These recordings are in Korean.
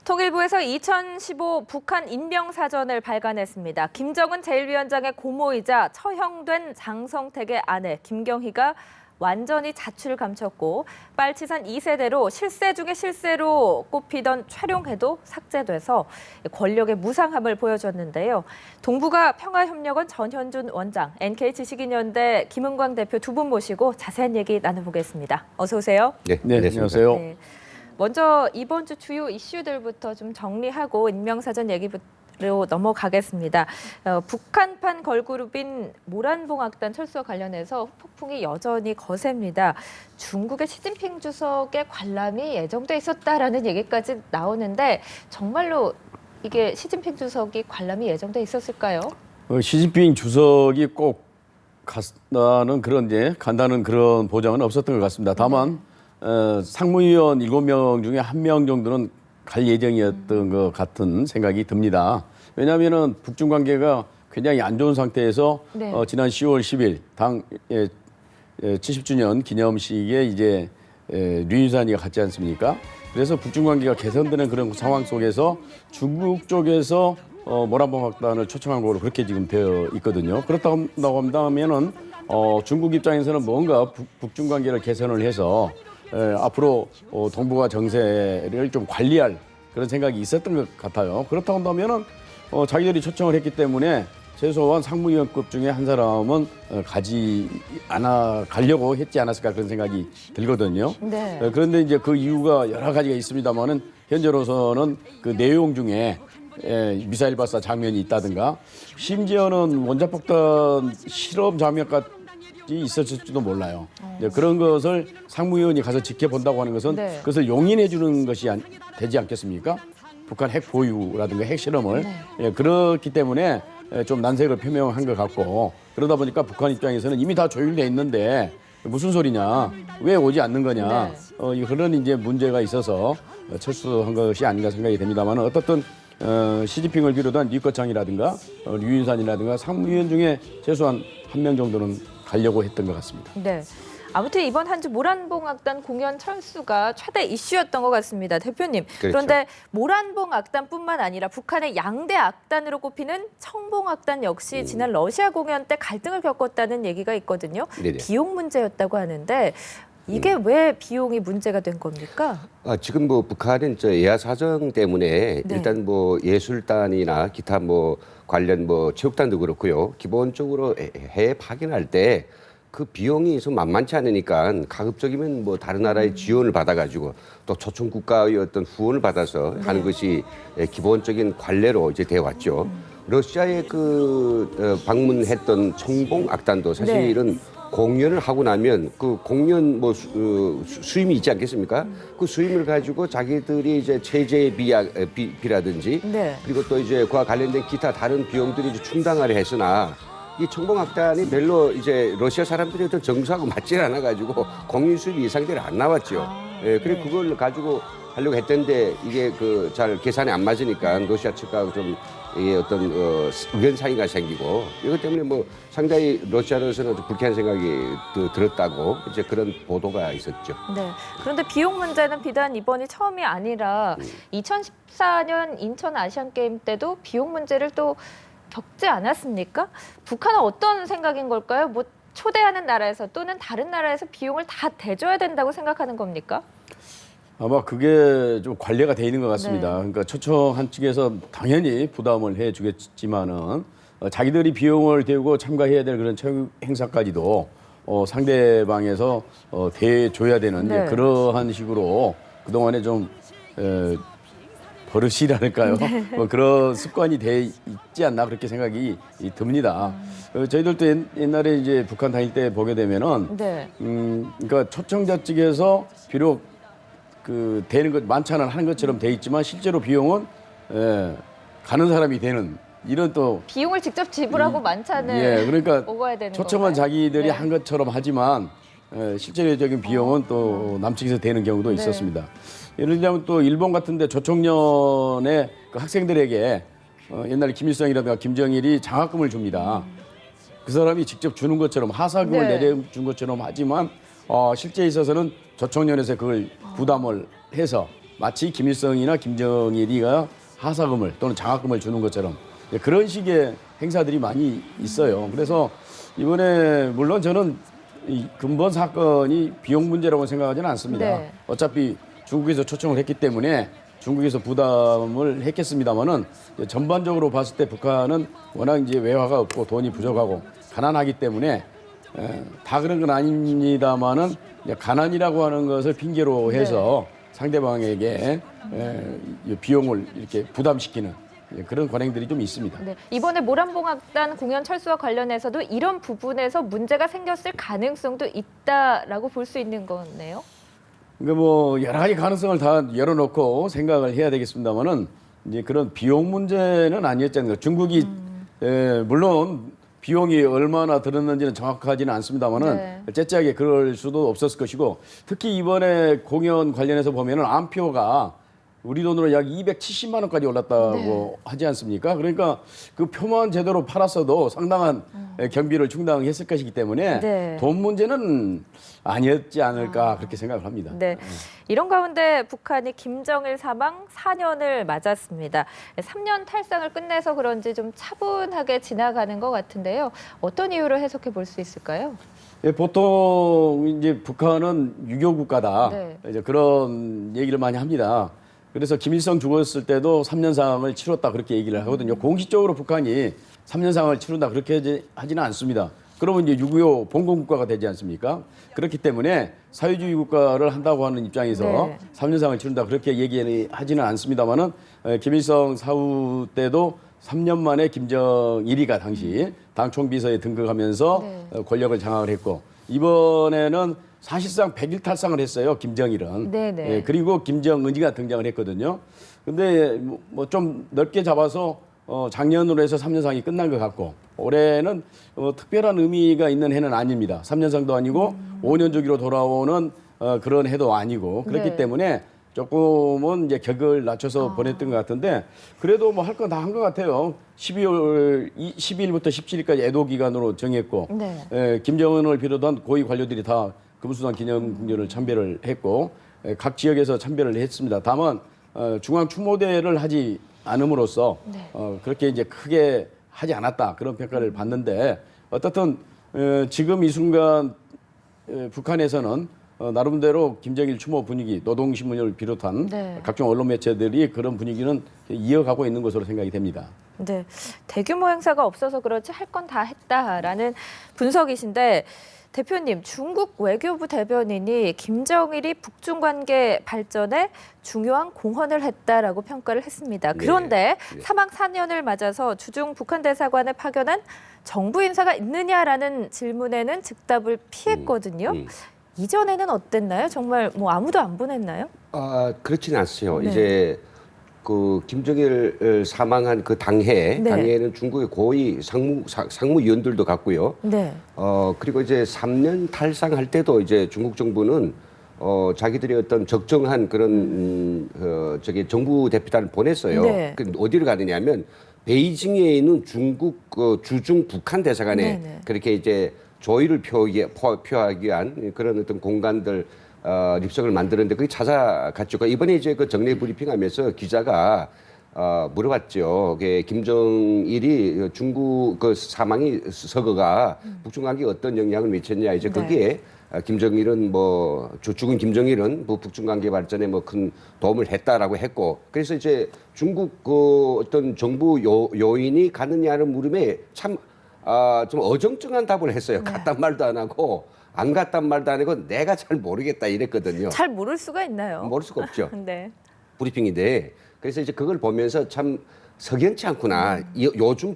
통일부에서 2015 북한 인명사전을 발간했습니다. 김정은 제1위원장의 고모이자 처형된 장성택의 아내 김경희가 완전히 자취를 감췄고 빨치산 2세대로 실세 중에 실세로 꼽히던 최룡해도 삭제돼서 권력의 무상함을 보여줬는데요. 동북아 평화협력원 전현준 원장, NK 지식인연대 김은광 대표 두 분 모시고 자세한 얘기 나눠보겠습니다. 어서 오세요. 네, 안녕하세요. 네. 먼저 이번 주 주요 이슈들부터 좀 정리하고 인명사전 얘기로 넘어가겠습니다. 북한판 걸그룹인 모란봉악단 철수와 관련해서 폭풍이 여전히 거셉니다. 중국의 시진핑 주석의 관람이 예정돼 있었다라는 얘기까지 나오는데 정말로 이게 시진핑 주석이 관람이 예정돼 있었을까요? 시진핑 주석이 꼭 간다는 그런 보장은 없었던 것 같습니다. 다만 상무위원 7명 중에 1명 정도는 갈 예정이었던 것 같은 생각이 듭니다. 왜냐하면은 북중 관계가 굉장히 안 좋은 상태에서 네. 지난 10월 10일 당 70주년 기념식에 이제 류인산이가 갔지 않습니까? 그래서 북중 관계가 개선되는 그런 상황 속에서 중국 쪽에서 모란봉악단을 초청한 걸로 그렇게 지금 되어 있거든요. 그렇다고 한다면은 중국 입장에서는 뭔가 북중 관계를 개선을 해서 앞으로 동북아 정세를 좀 관리할 그런 생각이 있었던 것 같아요. 그렇다고 한다면은 자기들이 초청을 했기 때문에 최소한 상무위원급 중에 한 사람은 가려고 했지 않았을까 그런 생각이 들거든요. 네. 그런데 이제 그 이유가 여러 가지가 있습니다만은 현재로서는 그 내용 중에 미사일 발사 장면이 있다든가 심지어는 원자폭탄 실험 장면까지 있었을지도 몰라요. 그런 것을 상무위원이 가서 지켜본다고 하는 것은 네. 그것을 용인해 주는 것이 되지 않겠습니까? 북한 핵 보유라든가 핵 실험을. 네. 그렇기 때문에 좀 난색을 표명한 것 같고 그러다 보니까 북한 입장에서는 이미 다 조율돼 있는데 무슨 소리냐? 왜 오지 않는 거냐? 그런 이제 문제가 있어서 철수한 것이 아닌가 생각이 됩니다만 어떻든 시진핑을 비롯한 리커창이라든가 류인산이라든가 상무위원 중에 최소한 1명 정도는 가려고 했던 것 같습니다. 네. 아무튼 이번 한 주 모란봉악단 공연 철수가 최대 이슈였던 것 같습니다. 대표님. 그렇죠. 그런데 모란봉악단뿐만 아니라 북한의 양대 악단으로 꼽히는 청봉악단 역시 지난 러시아 공연 때 갈등을 겪었다는 얘기가 있거든요. 네네. 비용 문제였다고 하는데 이게 왜 비용이 문제가 된 겁니까? 지금 뭐 북한은 예하 사정 때문에 네. 일단 뭐 예술단이나 기타 뭐 관련 뭐 체육단도 그렇고요. 기본적으로 해외 파견할 때 그 비용이 좀 만만치 않으니까 가급적이면 뭐 다른 나라의 지원을 받아가지고 또 초청 국가의 어떤 후원을 받아서 하는 것이 기본적인 관례로 이제 되어 왔죠. 러시아에 방문했던 청봉 악단도 사실은 공연을 하고 나면 그 공연 뭐 수임이 있지 않겠습니까? 그 수임을 가지고 자기들이 이제 체제비라든지 네. 그리고 또 이제 그와 관련된 기타 다른 비용들이 이제 충당을 했으나 이 청봉악단이 별로 이제 러시아 사람들이 어떤 정서하고 맞질 않아 가지고 공연 수입이 예상대로 안 나왔죠. 그래 그걸 가지고 하려고 했던데 이게 잘 계산이 안 맞으니까 러시아 측과 좀 이게 어떤 의견 차이가 생기고 이것 때문에 뭐 상당히 러시아로서는 불쾌한 생각이 들었다고 이제 그런 보도가 있었죠. 네. 그런데 비용 문제는 비단 이번이 처음이 아니라 2014년 인천 아시안 게임 때도 비용 문제를 또 겪지 않았습니까? 북한은 어떤 생각인 걸까요? 뭐 초대하는 나라에서 또는 다른 나라에서 비용을 다 대줘야 된다고 생각하는 겁니까? 아마 그게 좀 관리가 돼 있는 것 같습니다. 네. 그러니까 초청한 측에서 당연히 부담을 해주겠지만은 자기들이 비용을 대고 참가해야 될 그런 체육 행사까지도 상대방에서 대줘야 되는 네. 그러한 식으로 그동안에 좀 버릇이랄까요? 뭐 그런 습관이 돼 있지 않나 그렇게 생각이 듭니다. 저희들도 옛날에 이제 북한 다닐 때 보게 되면은 네. 그러니까 초청자 측에서 비록 되는 것 만찬을 하는 것처럼 돼 있지만 실제로 비용은 가는 사람이 되는 이런 또 비용을 직접 지불하고 만찬을 그러니까 먹어야 되는 초청은 건가요? 자기들이 네. 한 것처럼 하지만 실제적인 비용은 또 남측에서 되는 경우도 네. 있었습니다. 예를 들자면 또 일본 같은데 조청년의 그 학생들에게 옛날에 김일성이라든가 김정일이 장학금을 줍니다. 그 사람이 직접 주는 것처럼 하사금을 네. 내려준 것처럼 하지만 실제에 있어서는 조청년에서 그걸 부담을 해서 마치 김일성이나 김정일이가 하사금을 또는 장학금을 주는 것처럼 그런 식의 행사들이 많이 있어요. 그래서 이번에 물론 저는 이 근본 사건이 비용 문제라고 생각하지는 않습니다. 네. 어차피 중국에서 초청을 했기 때문에 중국에서 부담을 했겠습니다만은 전반적으로 봤을 때 북한은 워낙 이제 외화가 없고 돈이 부족하고 가난하기 때문에 다 그런 건 아닙니다만은 가난이라고 하는 것을 핑계로 해서 상대방에게 비용을 이렇게 부담시키는 그런 관행들이 좀 있습니다. 네. 이번에 모란봉악단 공연 철수와 관련해서도 이런 부분에서 문제가 생겼을 가능성도 있다라고 볼 수 있는 거네요. 그러니까 뭐 여러 가지 가능성을 다 열어놓고 생각을 해야 되겠습니다만은 이제 그런 비용 문제는 아니었잖아요. 중국이 물론 비용이 얼마나 들었는지는 정확하지는 않습니다만은 네. 째째하게 그럴 수도 없었을 것이고 특히 이번에 공연 관련해서 보면은 암표가 우리 돈으로 약 270만 원까지 올랐다고 하지 않습니까? 그러니까 그 표만 제대로 팔았어도 상당한 경비를 충당했을 것이기 때문에 네. 돈 문제는 아니었지 않을까 그렇게 생각을 합니다. 네. 이런 가운데 북한이 김정일 사망 4년을 맞았습니다. 3년 탈상을 끝내서 그런지 좀 차분하게 지나가는 것 같은데요. 어떤 이유로 해석해 볼 수 있을까요? 예, 보통 이제 북한은 유교 국가다. 네. 이제 그런 얘기를 많이 합니다. 그래서 김일성 죽었을 때도 3년상을 치렀다 그렇게 얘기를 하거든요. 공식적으로 북한이 3년상을 치른다 그렇게 하지는 않습니다. 그러면 이제 6.25 봉건국가가 되지 않습니까? 그렇기 때문에 사회주의 국가를 한다고 하는 입장에서 네. 3년상을 치른다 그렇게 얘기하지는 않습니다만은 김일성 사후 때도 3년 만에 김정일이가 당시 당 총비서에 등극하면서 네. 권력을 장악을 했고 이번에는 사실상 100일 탈상을 했어요. 김정일은. 네네. 예, 그리고 김정은이가 등장을 했거든요. 근데 뭐 좀 넓게 잡아서 작년으로 해서 3년상이 끝난 것 같고 올해는 특별한 의미가 있는 해는 아닙니다. 3년상도 아니고 5년 주기로 돌아오는 그런 해도 아니고 그렇기 네. 때문에 조금은 이제 격을 낮춰서 보냈던 것 같은데 그래도 뭐 할 건 다 한 것 같아요. 12월 12일부터 17일까지 애도 기간으로 정했고 네. 김정은을 비롯한 고위 관료들이 다 금수산 기념공연을 참배를 했고 각 지역에서 참배를 했습니다. 다만 중앙 추모대를 하지 않음으로써 네. 그렇게 이제 크게 하지 않았다 그런 평가를 받는데 어떻든 지금 이 순간 북한에서는 나름대로 김정일 추모 분위기, 노동신문을 비롯한 네. 각종 언론 매체들이 그런 분위기는 이어가고 있는 것으로 생각이 됩니다. 네. 대규모 행사가 없어서 그렇지 할 건 다 했다라는 분석이신데 대표님, 중국 외교부 대변인이 김정일이 북중 관계 발전에 중요한 공헌을 했다라고 평가를 했습니다. 그런데 사망 4년을 맞아서 주중 북한 대사관에 파견한 정부 인사가 있느냐라는 질문에는 즉답을 피했거든요. 이전에는 어땠나요? 정말 뭐 아무도 안 보냈나요? 그렇지는 않습니다. 네. 이제 그 김정일 사망한 그 당해에는 중국의 고위 상무위원들도 갔고요. 네. 그리고 이제 3년 탈상할 때도 이제 중국 정부는 자기들의 어떤 적정한 그런 저기 정부 대표단을 보냈어요. 네. 그 어디를 가느냐면 베이징에 있는 중국 주중 북한 대사관에 네네. 그렇게 이제 조의를 표하기 위한 그런 어떤 공간들 립석을 만드는데 거기 찾아갔죠. 그러니까 이번에 이제 그 정례 브리핑하면서 기자가 물어봤죠. 김정일이 중국 그 사망이 서거가 북중 관계에 어떤 영향을 미쳤냐. 이제 거기에 김정일은 뭐 죽은 김정일은 뭐 북중 관계 발전에 뭐 큰 도움을 했다라고 했고 그래서 이제 중국 그 어떤 정부 요인이 가느냐는 물음에 참 좀 어정쩡한 답을 했어요. 갔단 말도 안 하고 안 갔단 말도 안 하고 내가 잘 모르겠다 이랬거든요. 잘 모를 수가 있나요? 모를 수가 없죠. 네. 브리핑인데 그래서 이제 그걸 보면서 참 석연치 않구나. 요즘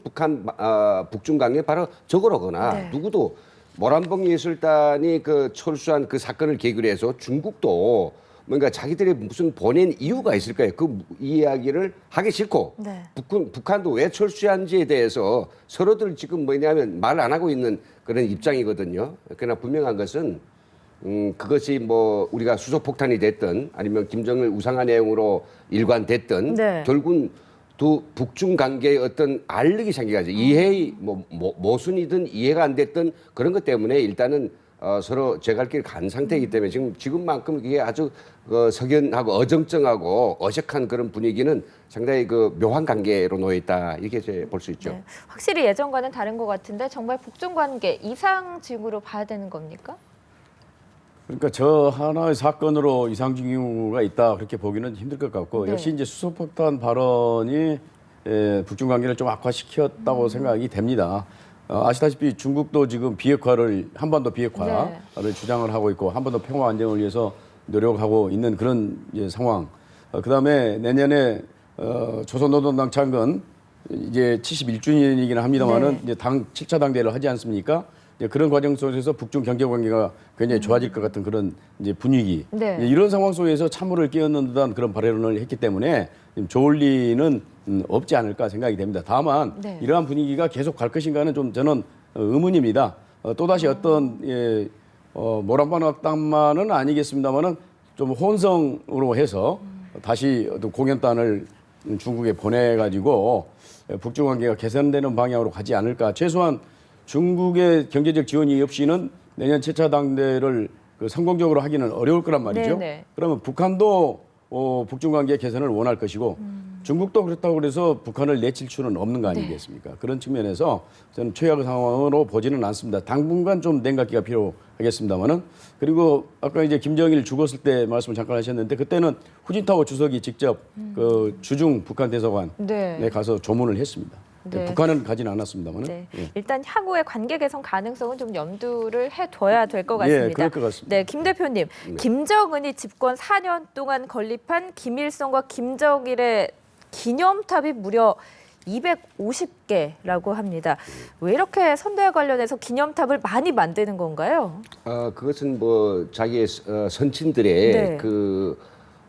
북중 관계 바로 저거로구나. 네. 누구도 모란봉 예술단이 그 철수한 그 사건을 계기로 해서 중국도 뭔가 자기들의 무슨 보낸 이유가 있을 거예요. 그 이야기를 하기 싫고 네. 북한도 왜 철수한지에 대해서 서로들 지금 뭐냐면 말 안 하고 있는 그런 입장이거든요. 그러나 분명한 것은 그것이 뭐 우리가 수소폭탄이 됐든 아니면 김정일 우상화 내용으로 일관됐든 네. 결국은 두 북중 관계의 어떤 알력이 생겨가지고 이해의 모순이든 이해가 안 됐든 그런 것 때문에 일단은 서로 제갈 길 간 상태이기 때문에 지금만큼 이게 아주 석연하고 어정쩡하고 어색한 그런 분위기는 상당히 그 묘한 관계로 놓여 있다 이렇게 이제 볼 수 있죠. 네. 확실히 예전과는 다른 것 같은데 정말 북중 관계 이상징후로 봐야 되는 겁니까? 그러니까 저 하나의 사건으로 이상징후가 있다 그렇게 보기는 힘들 것 같고 네. 역시 이제 수소폭탄 발언이 북중 관계를 좀 악화시켰다고 생각이 됩니다. 아시다시피 중국도 지금 비핵화를 한반도 비핵화를 주장을 하고 있고 한반도 평화 안정을 위해서 노력하고 있는 그런 이제 상황. 그다음에 내년에 조선노동당 창건 이제 71주년이긴 합니다만은 네. 이제 당 7차 당대를 하지 않습니까? 이제 그런 과정 속에서 북중 경제 관계가 굉장히 좋아질 것 같은 그런 이제 분위기. 네. 이제 이런 상황 속에서 찬물을 끼얹는 듯한 그런 발언을 했기 때문에 좋을 리는 없지 않을까 생각이 됩니다. 다만 네. 이러한 분위기가 계속 갈 것인가는 좀 저는 의문입니다. 또다시 어떤 모란반 악당만은 아니겠습니다만은 좀 혼성으로 해서 다시 어떤 공연단을 중국에 보내가지고 북중 관계가 개선되는 방향으로 가지 않을까. 최소한 중국의 경제적 지원이 없이는 내년 7차 당대를 성공적으로 하기는 어려울 거란 말이죠. 네네. 그러면 북한도 북중 관계 개선을 원할 것이고 중국도 그렇다고 그래서 북한을 내칠 수는 없는 거 아니겠습니까? 그런 측면에서 저는 최악의 상황으로 보지는 않습니다. 당분간 좀 냉각기가 필요하겠습니다만은 그리고 아까 이제 김정일 죽었을 때 말씀을 잠깐 하셨는데 그때는 후진타오 주석이 직접 그 주중 북한 대사관에 네. 가서 조문을 했습니다. 네. 북한은 가지는 않았습니다만은. 네. 예. 일단 향후의 관계 개선 가능성은 좀 염두를 해둬야 될 것 같습니다. 예, 그럴 것 같습니다. 네, 김 대표님, 김정은이 집권 4년 동안 건립한 김일성과 김정일의 기념탑이 무려 250개라고 합니다. 왜 이렇게 선대와 관련해서 기념탑을 많이 만드는 건가요? 그것은 뭐 자기의 선친들의 네. 그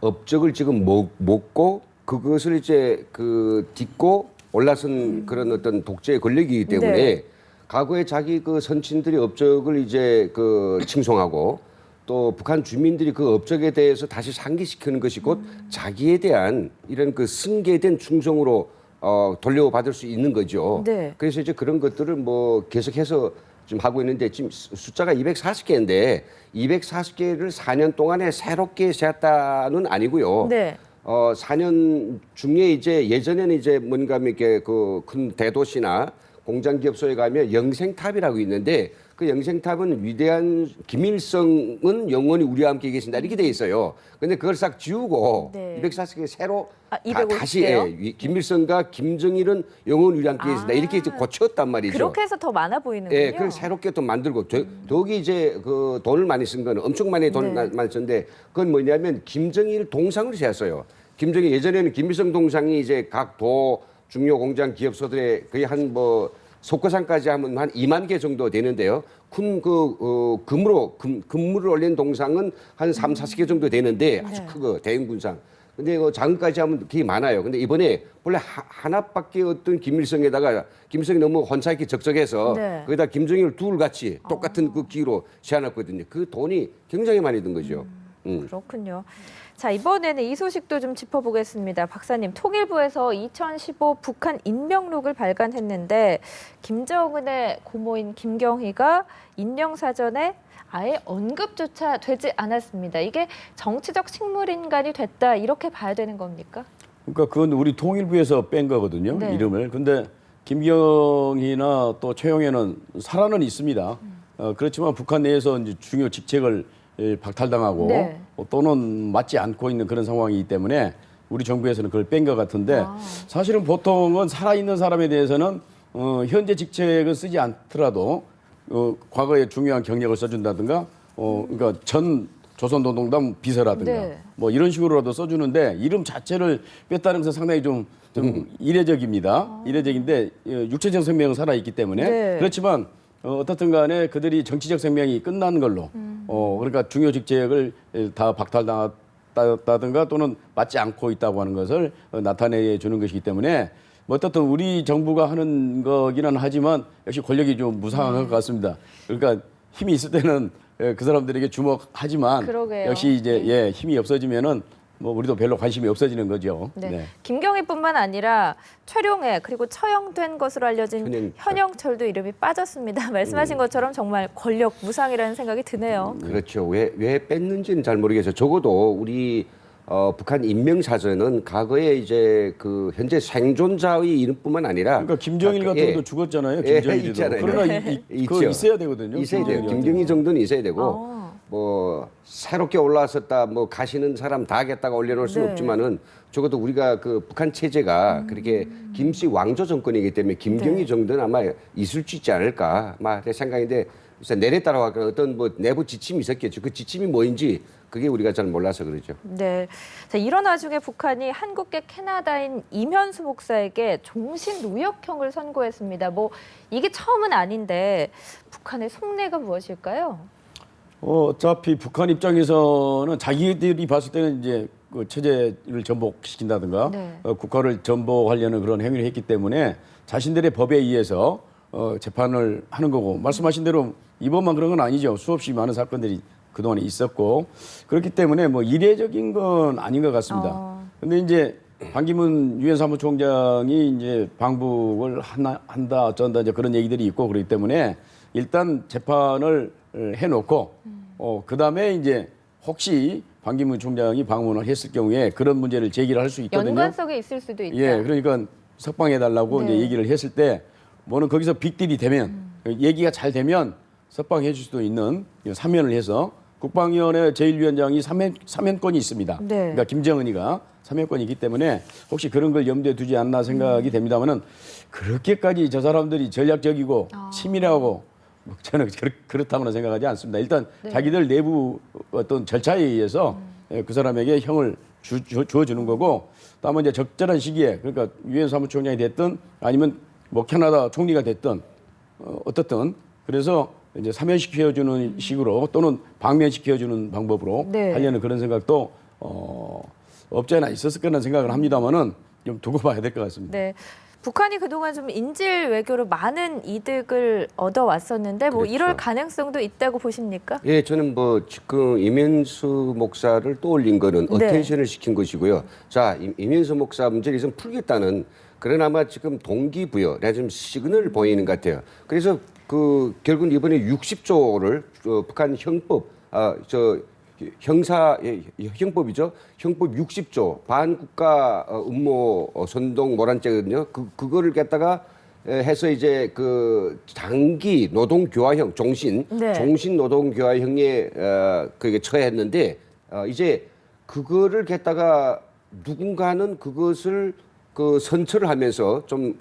업적을 지금 먹고 그것을 이제 그 딛고 올라선 그런 어떤 독재의 권력이기 때문에 네. 과거에 자기 그 선친들의 업적을 이제 그 칭송하고 또 북한 주민들이 그 업적에 대해서 다시 상기시키는 것이 곧 자기에 대한 이런 그 승계된 충성으로 돌려받을 수 있는 거죠. 네. 그래서 이제 그런 것들을 뭐 계속해서 좀 하고 있는데 지금 숫자가 240개인데 240개를 4년 동안에 새롭게 세웠다는 아니고요. 네. 4년 중에 이제 예전에는 이제 뭔가 이렇게 그 큰 대도시나 공장기업소에 가면 영생탑이라고 있는데 그 영생탑은 위대한 김일성은 영원히 우리와 함께 계신다 이렇게 돼 있어요. 근데 그걸 싹 지우고 네. 240개 새로 250 다시 개요? 김일성과 김정일은 영원히 우리와 함께 계신다 이렇게 이제 고쳤단 말이죠. 그렇게 해서 더 많아 보이는군요. 예, 그걸 새롭게 또 만들고 더욱이 이제 그 돈을 많이 쓴 거는 엄청 많이 돈을 네. 많이 썼는데 그건 뭐냐면 김정일 동상을 세웠어요. 김정일 예전에는 김일성 동상이 이제 각 도 중요 공장 기업소들의 거의 한 뭐 속거상까지 하면 한 2만 개 정도 되는데요. 큰 금물을 올린 동상은 한 3, 40개 정도 되는데 아주 네. 크고 대형 군상. 근데 그 작은까지 하면 되게 많아요. 근데 이번에 원래 하나밖에 없던 김일성에다가 김일성이 너무 혼자있기 적적해서 네. 거기다 김정일 둘 같이 똑같은 그 기로 세워놨거든요. 그 돈이 굉장히 많이 든 거죠. 그렇군요. 자, 이번에는 이 소식도 좀 짚어보겠습니다. 박사님, 통일부에서 2015 북한 인명록을 발간했는데 김정은의 고모인 김경희가 인명사전에 아예 언급조차 되지 않았습니다. 이게 정치적 식물인간이 됐다 이렇게 봐야 되는 겁니까? 그러니까 그건 우리 통일부에서 뺀 거거든요. 네. 이름을. 근데 김경희나 또 최영애는 살아는 있습니다. 그렇지만 북한 내에서 이제 중요 직책을 박탈당하고 네. 또는 맞지 않고 있는 그런 상황이기 때문에 우리 정부에서는 그걸 뺀 것 같은데 사실은 보통은 살아있는 사람에 대해서는 현재 직책은 쓰지 않더라도 과거에 중요한 경력을 써준다든가 그러니까 전 조선노동당 비서라든가 네. 뭐 이런 식으로라도 써주는데 이름 자체를 뺐다는 것은 상당히 좀 이례적입니다. 이례적인데 육체적 생명은 살아있기 때문에 네. 그렇지만 어떻든 간에 그들이 정치적 생명이 끝난 걸로 그러니까 중요 직책을 다 박탈당했다든가 또는 맞지 않고 있다고 하는 것을 나타내 주는 것이기 때문에 뭐 어떻든 우리 정부가 하는 거기는 하지만 역시 권력이 좀 무상한 것 같습니다. 그러니까 힘이 있을 때는 그 사람들에게 주목하지만 그러게요. 역시 이제 힘이 없어지면은 뭐 우리도 별로 관심이 없어지는 거죠. 네. 김경희뿐만 아니라 최룡해 그리고 처형된 것으로 알려진 현영철도 이름이 빠졌습니다. 말씀하신 것처럼 정말 권력 무상이라는 생각이 드네요. 그렇죠. 왜 뺐는지는 잘 모르겠어요. 적어도 우리 북한 인명사전은 과거에 이제 그 현재 생존자의 이름뿐만 아니라 그러니까 김정일 같은 것도 죽었잖아요. 예, 김정일도. 있잖아요. 그러나 그거 있어야 되거든요. 있어야 돼요. 김정희 정도는 있어야 되고 뭐 새롭게 올라왔었다 뭐 가시는 사람 다 하겠다가 올려놓을 수는 네. 없지만은 적어도 우리가 그 북한 체제가 그렇게 김씨 왕조 정권이기 때문에 김정희 정도는 아마 있을 수 있지 않을까 아마 제 생각인데 내렸다라고 할까 어떤 뭐 내부 지침이 있었겠죠. 그 지침이 뭐인지 그게 우리가 잘 몰라서 그러죠. 네. 자, 이런 와중에 북한이 한국계 캐나다인 이면수 목사에게 종신 노역형을 선고했습니다. 뭐 이게 처음은 아닌데 북한의 속내가 무엇일까요? 어차피 북한 입장에서는 자기들이 봤을 때는 이제 그 체제를 전복시킨다든가 네. 국가를 전복하려는 그런 행위를 했기 때문에 자신들의 법에 의해서 재판을 하는 거고 말씀하신 대로 이번만 그런 건 아니죠. 수없이 많은 사건들이 그동안에 있었고 그렇기 때문에 뭐 이례적인 건 아닌 것 같습니다. 근데 이제 반기문 유엔 사무총장이 이제 방북을 한다 어쩐다 이제 그런 얘기들이 있고 그렇기 때문에 일단 재판을 해놓고 그다음에 이제 혹시 반기문 총장이 방문을 했을 경우에 그런 문제를 제기를 할 수 있거든요. 연관성에 있을 수도 있다. 예, 그러니까 석방해달라고 네. 이제 얘기를 했을 때 뭐는 거기서 빅딜이 되면 얘기가 잘 되면 석방해 줄 수도 있는 사면을 해서 국방위원회 제1위원장이 사면권이 있습니다. 네. 그러니까 김정은이가 사면권이 있기 때문에 혹시 그런 걸 염두에 두지 않나 생각이 됩니다만은 그렇게까지 저 사람들이 전략적이고 치밀하고 저는 그렇다고는 생각하지 않습니다. 일단 자기들 내부 어떤 절차에 의해서 그 사람에게 형을 주어주는 거고, 다만 이제 적절한 시기에 그러니까 유엔 사무총장이 됐든 아니면 뭐 캐나다 총리가 됐든 어떻든 그래서 이제 사면시켜주는 식으로 또는 방면시켜주는 방법으로 네. 하려는 그런 생각도 없지 않아 있었을 거라는 생각을 합니다만은 좀 두고 봐야 될 것 같습니다. 네. 북한이 그동안 좀 인질 외교로 많은 이득을 얻어왔었는데 뭐 그렇죠. 이럴 가능성도 있다고 보십니까? 예, 저는 뭐 지금 이면수 목사를 떠올린 거는 네. 어텐션을 시킨 것이고요. 자, 이면수 목사 문제를 좀 풀겠다는 그런 아마 지금 동기부여, 내가 좀 시그널을 보이는 것 같아요. 그래서 그 결국 이번에 60조를 북한 형법, 형법이죠. 형법 60조 반국가 음모 선동 모란죄거든요. 그거를 갖다가 해서 이제 그 장기 노동 교화형 종신 노동 교화형에 그게 처해했는데 이제 그거를 갖다가 누군가는 그것을 그 선처를 하면서 좀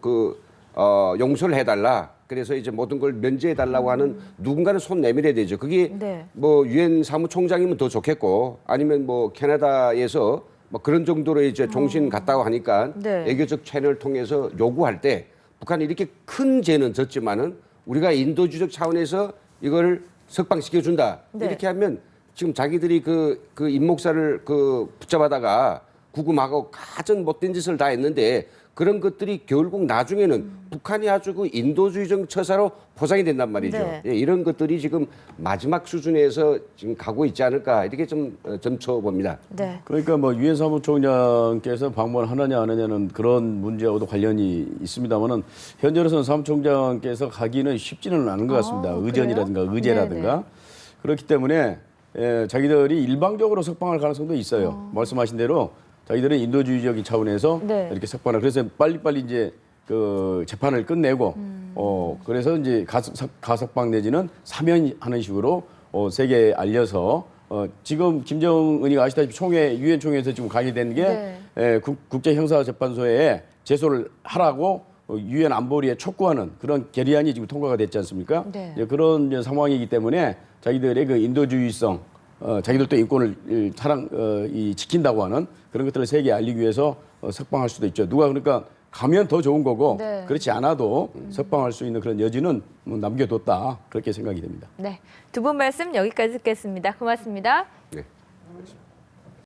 용서를 해달라. 그래서 이제 모든 걸 면제해달라고 하는 누군가는 손 내밀어야 되죠. 그게 뭐 유엔 사무총장이면 더 좋겠고 아니면 뭐 캐나다에서 뭐 그런 정도로 이제 종신 갔다고 하니까 외교적 채널을 통해서 요구할 때 북한이 이렇게 큰 죄는 졌지만은 우리가 인도주의적 차원에서 이걸 석방시켜준다. 이렇게 하면 지금 자기들이 그 임목사를 붙잡아다가 구금하고 가진 못된 짓을 다 했는데 그런 것들이 결국 나중에는 북한이 아주 그 인도주의적 처사로 포장이 된단 말이죠. 예, 이런 것들이 지금 마지막 수준에서 지금 가고 있지 않을까 이렇게 좀 점쳐봅니다. 네. 그러니까 뭐 유엔 사무총장께서 방문하느냐 안 하느냐는 그런 문제하고도 관련이 있습니다만은 현재로서는 사무총장께서 가기는 쉽지는 않은 것 같습니다. 의전이라든가 의제라든가 네네. 그렇기 때문에 자기들이 일방적으로 석방할 가능성도 있어요. 말씀하신 대로 자기들은 인도주의적인 차원에서 이렇게 석방을 그래서 빨리빨리 이제 그 재판을 끝내고 그래서 이제 가석방 내지는 사면하는 식으로 세계에 알려서 지금 김정은이가 아시다시피 유엔 총회에서 지금 강의된 게 국제형사재판소에 제소를 하라고 유엔 안보리에 촉구하는 그런 결의안이 지금 통과가 됐지 않습니까? 이제 그런 이제 상황이기 때문에 자기들의 그 인도주의성 자기들도 인권을 지킨다고 하는 그런 것들을 세계에 알리기 위해서 석방할 수도 있죠. 누가 그러니까 가면 더 좋은 거고 그렇지 않아도 석방할 수 있는 그런 여지는 뭐 남겨뒀다 그렇게 생각이 됩니다. 네, 두 분 말씀 여기까지 듣겠습니다. 고맙습니다. 네.